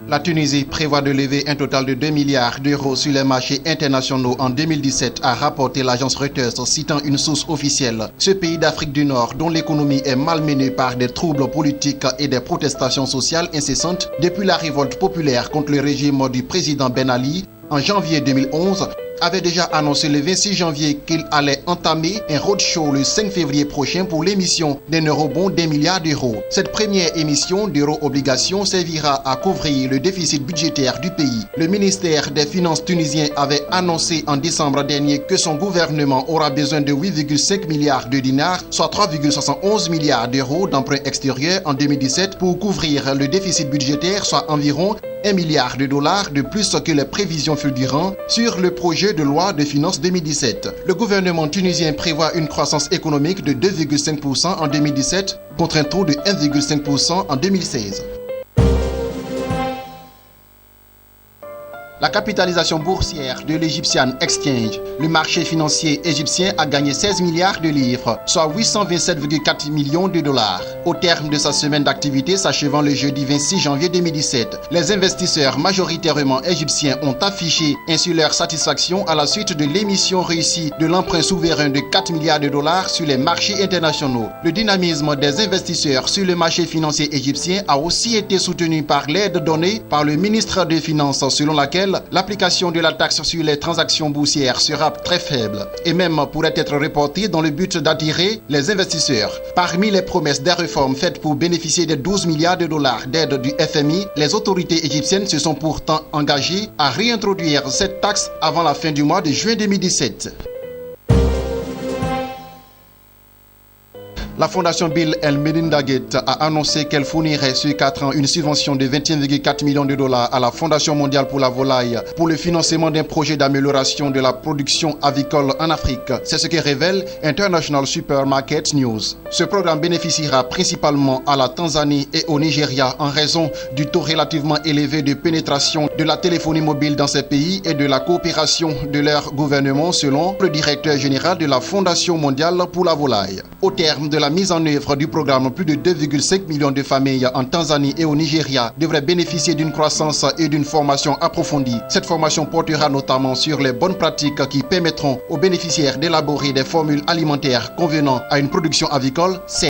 La Tunisie prévoit de lever un total de 2 milliards d'euros sur les marchés internationaux en 2017, a rapporté l'agence Reuters citant une source officielle. Ce pays d'Afrique du Nord, dont l'économie est malmenée par des troubles politiques et des protestations sociales incessantes depuis la révolte populaire contre le régime du président Ben Ali en janvier 2011, avait déjà annoncé le 26 janvier qu'il allait entamer un roadshow le 5 février prochain pour l'émission d'un eurobond d'1 milliard d'euros. Cette première émission d'euro-obligations servira à couvrir le déficit budgétaire du pays. Le ministère des Finances tunisien avait annoncé en décembre dernier que son gouvernement aura besoin de 8,5 milliards de dinars, soit 3,71 milliards d'euros d'emprunts extérieurs en 2017 pour couvrir le déficit budgétaire, soit environ 1 milliard de dollars de plus que les prévisions fulgurantes sur le projet de loi de finances 2017. Le gouvernement tunisien prévoit une croissance économique de 2,5% en 2017 contre un taux de 1,5% en 2016. La capitalisation boursière de l'Egyptian Exchange, le marché financier égyptien, a gagné 16 milliards de livres, soit 827,4 millions de dollars. Au terme de sa semaine d'activité s'achevant le jeudi 26 janvier 2017, les investisseurs majoritairement égyptiens ont affiché ainsi leur satisfaction à la suite de l'émission réussie de l'emprunt souverain de 4 milliards de dollars sur les marchés internationaux. Le dynamisme des investisseurs sur le marché financier égyptien a aussi été soutenu par l'aide donnée par le ministre des Finances selon laquelle l'application de la taxe sur les transactions boursières sera très faible et même pourrait être reportée dans le but d'attirer les investisseurs. Parmi les promesses des réformes faites pour bénéficier des 12 milliards de dollars d'aide du FMI, les autorités égyptiennes se sont pourtant engagées à réintroduire cette taxe avant la fin du mois de juin 2017. La fondation Bill & Melinda Gates a annoncé qu'elle fournirait sur 4 ans une subvention de 21,4 millions de dollars à la Fondation mondiale pour la volaille pour le financement d'un projet d'amélioration de la production avicole en Afrique. C'est ce que révèle International Supermarket News. Ce programme bénéficiera principalement à la Tanzanie et au Nigeria en raison du taux relativement élevé de pénétration de la téléphonie mobile dans ces pays et de la coopération de leur gouvernement, selon le directeur général de la Fondation mondiale pour la volaille. Au terme de la mise en œuvre du programme, plus de 2,5 millions de familles en Tanzanie et au Nigeria devraient bénéficier d'une croissance et d'une formation approfondie. Cette formation portera notamment sur les bonnes pratiques qui permettront aux bénéficiaires d'élaborer des formules alimentaires convenant à une production avicole saine.